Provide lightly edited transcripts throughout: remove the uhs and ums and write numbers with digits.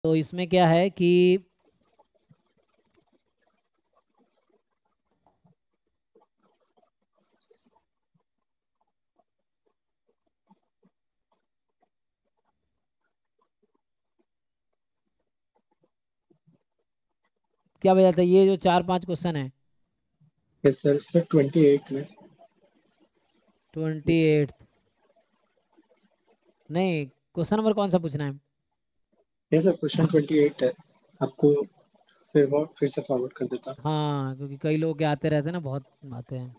तो इसमें क्या है कि क्या वजह था, ये जो 4-5 क्वेश्चन है। यस सर, सर 28 में। 28। नहीं, क्वेश्चन नंबर कौन सा पूछना है? यस सर, क्वेश्चन 28 है। आपको फिर से फॉरवर्ड कर देता हूँ। हाँ, क्योंकि कई लोग के आते रहते हैं ना, बहुत आते हैं।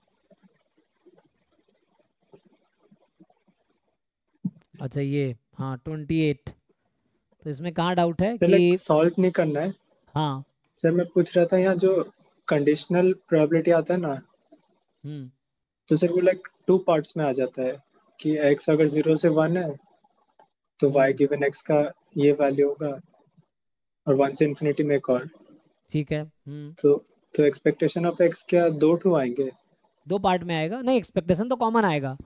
अच्छा ये, हाँ 28। तो इसमें कहाँ डाउट है सर कि, लाइक सॉल्व नहीं करना है। हाँ। सर मैं पूछ रहा था, यहाँ जो कंडीशनल प्रोबेबिलिटी आता है ना, हम्म। तो सर वो लाइक टू पार्ट्स में आ जाता है कि x अगर 0 से 1 है तो y हम्म। गिवन x का ये वैल्यू होगा, और 1 से इन्फिनिटी में एक और। ठीक है। हम्म। तो तो एक्सपेक्टेशन ऑफ x क्या दो ठो आएंगे? दो पार्ट में आएगा, नहीं एक्सपेक्टेशन तो कॉमन आएगा।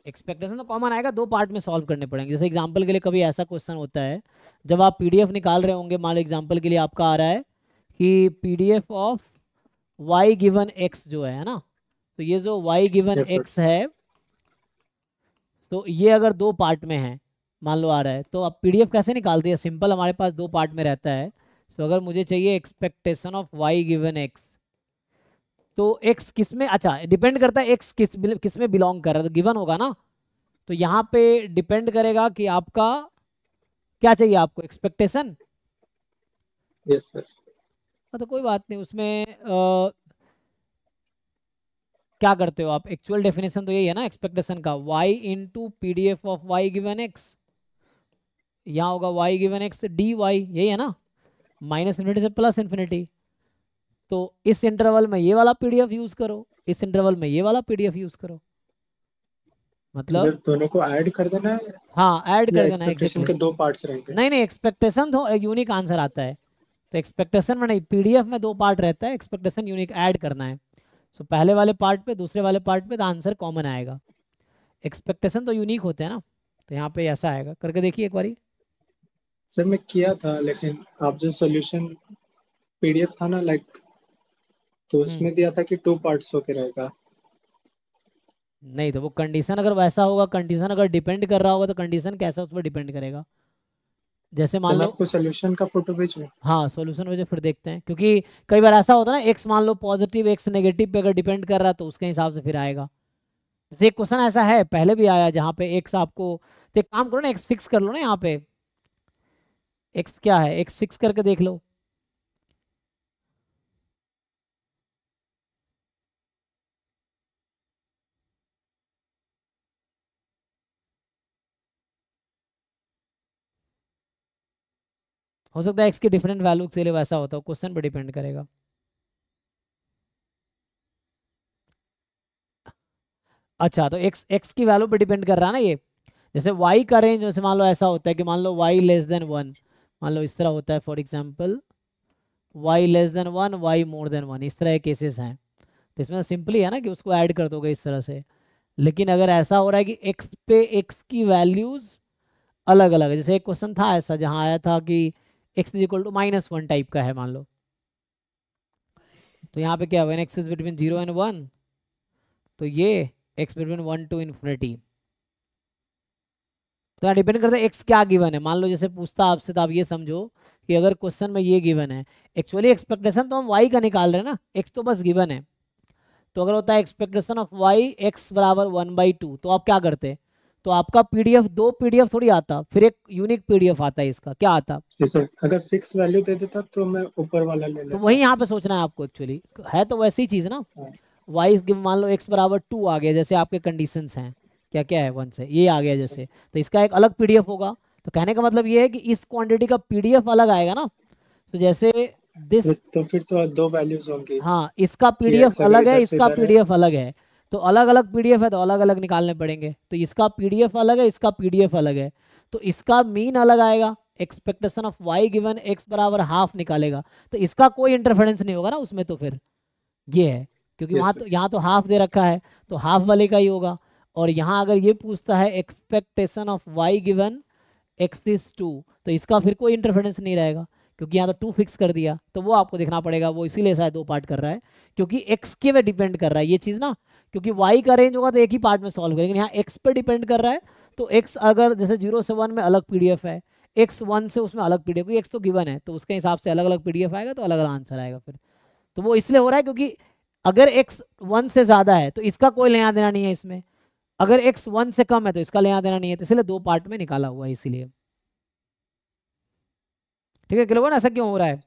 एक्सपेक्टेशन तो कॉमन आएगा, दो पार्ट में सॉल्व करने पड़ेंगे। जैसे एग्जांपल के लिए कभी ऐसा क्वेश्चन होता है, जब आप पीडीएफ निकाल रहे होंगे, मान लो एग्जांपल के लिए आपका आ रहा है कि PDF of Y given X जो है ना, तो ये जो Y given yes sir. X है, तो ये अगर दो पार्ट में है, मान लो आ रहा है, तो आप पीडीएफ कैसे निकालते हैं? सिंपल, हमारे पास दो पार्ट में रहता है। तो अगर मुझे चाहिए expectation of Y given X, तो एक्स किस में, अच्छा डिपेंड करता है एक्स किस में बिलोंग कर रहा है, तो गिवन होगा ना। तो यहाँ पे डिपेंड करेगा कि आपका क्या चाहिए, आपको एक्सपेक्टेशन। Yes sir. तो कोई बात नहीं उसमें, क्या करते हो आप, एक्चुअल डेफिनेशन तो यही है ना एक्सपेक्टेशन का, y into P D F of Y given X. यहाँ होगा y given X D Y, यही है ना, माइनस इन्फिनिटी से प्लस इन्फिनिटी। तो इस इंटरवल में ये वाला पीडीएफ यूज करो, इस इंटरवल में ये वाला पीडीएफ यूज करो, तो मतलब। फिर दोनों को ऐड कर देना है, हाँ, ऐड या कर देना एक्सपेक्टेशन एग्जैक्टली। के दो पार्ट्स रहेंगे? नहीं नहीं, एक्सपेक्टेशन तो यूनिक आंसर आता है। तो एक्सपेक्टेशन में नहीं, पीडीएफ में दो पार्ट रहता है, एक्सपेक्टेशन यूनिक ऐड करना है। सो पहले वाले पार्ट पे, दूसरे वाले पार्ट पे तो आंसर कॉमन आएगा। एक्सपेक्टेशन तो यूनिक होते हैं ना, तो यहाँ पे ऐसा आएगा, करके देखिए एक बारी। सर मैं किया था, लेकिन आप जो सोल्यूशन पीडीएफ था ना लाइक, तो हम्म। उसमें दिया था कि टू पार्ट्स होके रहेगा। नहीं, तो वो कंडीशन अगर वैसा होगा, कंडीशन अगर डिपेंड कर रहा होगा, तो कंडीशन कैसा उस पर डिपेंड करेगा। जैसे सर मान मैं लो, आपको सोल्यूशन का फोटो भेजूँ? हाँ सॉल्यूशन वजह फिर देखते हैं, क्योंकि कई बार ऐसा होता है ना, एक्स मान लो पॉजिटिव, एक्स नेगेटिव पे अगर डिपेंड कर रहा है, तो उसके हिसाब से फिर आएगा। जैसे एक क्वेश्चन ऐसा है, पहले भी आया, जहाँ पे एक्स आपको, तो एक काम करो ना, एक्स फिक्स कर लो ना यहाँ पे। एक्स क्या है, एक्स फिक्स करके देख लो। हो सकता है एक्स की डिफरेंट वैल्यू के लिए वैसा होता हो, क्वेश्चन पे डिपेंड करेगा। अच्छा, तो एक्स एक्स की वैल्यू पे डिपेंड कर रहा है ना ये। जैसे वाई का रेंज, जैसे मान लो ऐसा होता है कि मान लो वाई लेस देन वन, मान लो इस तरह होता है, for example Y less than one, Y more than one, इस तरह के केसेस हैं। तो इसमें सिंपली है ना कि उसको ऐड कर दोगे इस तरह से। लेकिन अगर ऐसा हो रहा है कि एक्स पे एक्स की वैल्यूज अलग अलग है, जैसे एक क्वेश्चन था ऐसा जहाँ आया था कि X is equal to -1 type का है मान लो, तो यहाँ पे क्या, when X is between 0 and 1, तो ये एक्स बिटवीन 1 to इन्फिनिटी। तो यहाँ डिपेंड करता है एक्स क्या गिवन है। मान लो जैसे पूछता आपसे, तो आप ये समझो कि अगर क्वेश्चन में ये गिवन है, एक्चुअली एक्सपेक्टेशन तो हम वाई का निकाल रहे हैं ना, एक्स तो बस गिवन है। तो अगर होता है एक्सपेक्टेशन ऑफ वाई एक्स बराबर 1/2, तो आप क्या करते? तो आपका पीडीएफ, दो पीडीएफ थोड़ी आता, फिर एक यूनिक पीडीएफ आता है, इसका क्या आता? जी सर, अगर फिक्स वैल्यू दे देता तो मैं ऊपर वाला ले तो लेता। वही यहाँ पे सोचना है आपको, एक्चुअली है तो वैसी चीज़ ना। हाँ। वाई मान लो एक्स बराबर 2 आ गया, जैसे आपके कंडीशंस हैं, क्या क्या है 1 से ये आ गया अच्छा। जैसे, तो इसका एक अलग पीडीएफ होगा। तो कहने का मतलब ये है कि इस क्वांटिटी का पीडीएफ अलग आएगा ना। तो जैसे दिस, तो फिर तो दो वैल्यूज होंगी हाँ इसका कि पीडीएफ एक्स अगर अलग है, इधर से इसका इधर है। पीडीएफ अलग है। तो अलग अलग पीडीएफ है, तो अलग अलग निकालने पड़ेंगे। तो इसका पीडीएफ अलग है, इसका पीडीएफ अलग है, तो इसका मीन अलग आएगा। Expectation of Y given X बराबर हाफ निकालेगा, तो इसका कोई इंटरफेरेंस नहीं होगा ना उसमें, तो फिर ये है, क्योंकि यस वहाँ सर। तो, यहाँ तो हाफ दे रखा है, तो हाफ वाले का ही होगा। और यहाँ अगर ये पूछता है expectation of Y given x is 2, तो इसका फिर कोई इंटरफेरेंस नहीं रहेगा क्योंकि यहाँ तो 2 फिक्स कर दिया, तो वो आपको देखना पड़ेगा, वो इसीलिए शायद 2 पार्ट कर रहा है क्योंकि x के पे डिपेंड कर रहा है ये चीज़ ना, क्योंकि y का रेंज होगा तो एक ही पार्ट में सॉल्व करेंगे, लेकिन यहाँ x पे डिपेंड कर रहा है, तो x अगर जैसे 0 से 1 में अलग पीडीएफ है, x 1 से उसमें अलग पीडीएफ, क्योंकि x तो गिवन है तो उसके हिसाब से अलग अलग पीडीएफ आएगा तो अलग अलग आंसर आएगा फिर। तो वो इसलिए हो रहा है क्योंकि अगर x 1 से ज़्यादा है तो इसका कोई लेना देना नहीं है इसमें, अगर x 1 से कम है तो इसका लेना देना नहीं है, तो इसलिए 2 पार्ट में निकाला हुआ है इसीलिए। ठीक है क्लियर ना ऐसा क्यों हो रहा है,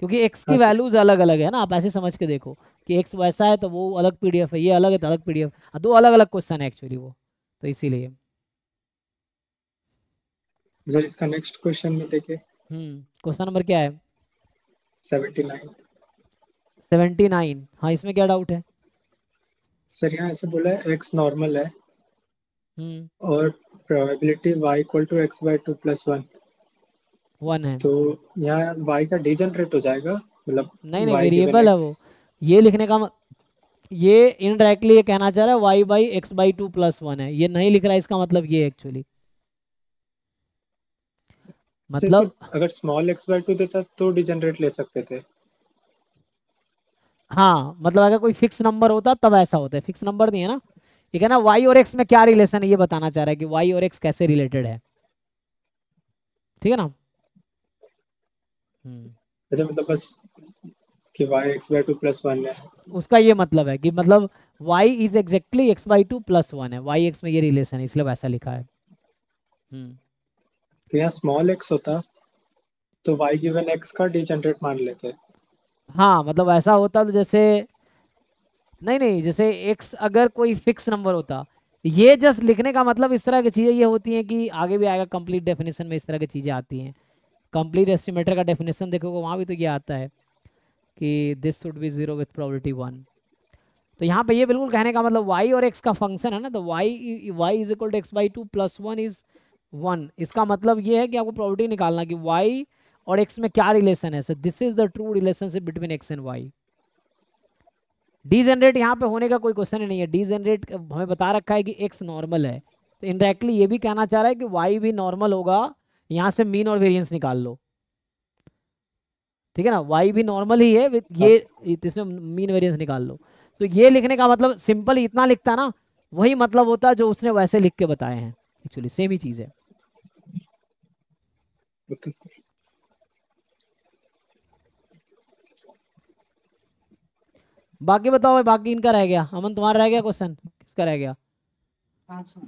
क्योंकि x की हाँ सर। वैल्यूज अलग अलग है ना, आप ऐसे समझ के देखो कि x वैसा है तो वो अलग पीडीएफ है, ये अलग है तो अलग पीडीएफ, दो अलग अलग क्वेश्चन है एक्चुअली वो, तो इसीलिए। सर इसका नेक्स्ट क्वेश्चन में देखिए, क्वेश्चन नंबर क्या है? 79। 79, हाँ इसमें क्या डाउट है? सर यहाँ ऐसे बोला है एक्स नॉर्मल है हम्म और probability y equal to X by two plus one, 1 है। तो यहाँ y का डीजनरेट हो जाएगा, मतलब नहीं नहीं y गिवन वेरिएबल है x। वो, ये लिखने का ये इनडायरेक्टली ये कहना चाह रहा है वाई बाई एक्स बाई 2+1 है, ये नहीं लिख रहा है, इसका मतलब ये एक्चुअली से इसमें मतलब। अगर स्मॉल एक्स बाई टू देता तो डीजनरेट ले सकते थे। हाँ मतलब अगर कोई फिक्स नंबर होता तब ऐसा होता है, फिक्स नंबर नहीं है ना, ये कहना वाई और एक्स में क्या रिलेशन है ये बताना चाह रहा है कि वाई और एक्स कैसे रिलेटेड है, ठीक है ना। हम्म अच्छा मतलब बस कि y x by two plus one है। उसका ये मतलब है कि मतलब y इज एग्जैक्टली x/2+1 है, y x में ये रिलेशन है इसलिए वैसा लिखा है। हम्म तो यहाँ स्मॉल एक्स होता तो y गिवन x का डीजनरेट मान लेते। हाँ मतलब ऐसा होता तो जैसे, नहीं नहीं जैसे x अगर कोई फिक्स नंबर होता, ये जस्ट लिखने का मतलब इस तरह की चीज़ें ये होती हैं कि आगे भी आएगा कंप्लीट डेफिनेशन में इस तरह की चीज़ें आती हैं, कंप्लीट एस्टिमेटर का डेफिनेशन देखोगे वहाँ भी तो ये आता है कि this should be 0 with probability 1, तो यहाँ पे ये बिल्कुल कहने का मतलब y और x का फंक्शन है ना, तो y is equal to x/2+1 is 1, इसका मतलब ये है कि आपको प्रोबेबिलिटी निकालना कि y और x में क्या रिलेशन है, sir this is the true relationship between x and y। D generate यहाँ पे होने का कोई क्वेश्चन ही नहीं है, डी जनरेट हमें बता रखा है कि x नॉर्मल है, तो इनडायरेक्टली ये भी कहना चाह रहा है कि y भी नॉर्मल होगा, यहाँ से मीन और वेरिएंस निकाल लो, ठीक है ना, y भी नॉर्मल ही है विद हाँ ये, इसमें मीन वेरिएंस निकाल लो, तो ये लिखने का मतलब सिंपल इतना लिखता ना, वही मतलब होता जो उसने वैसे लिख के बताए हैं, एक्चुअली सेम ही चीज़ है। Okay sir. बाकी बताओ भाई, बाकी इनका रह गया, अमन तुम्हारा रह गया क्वेश्चन, किसका रह गया? हाँ सर।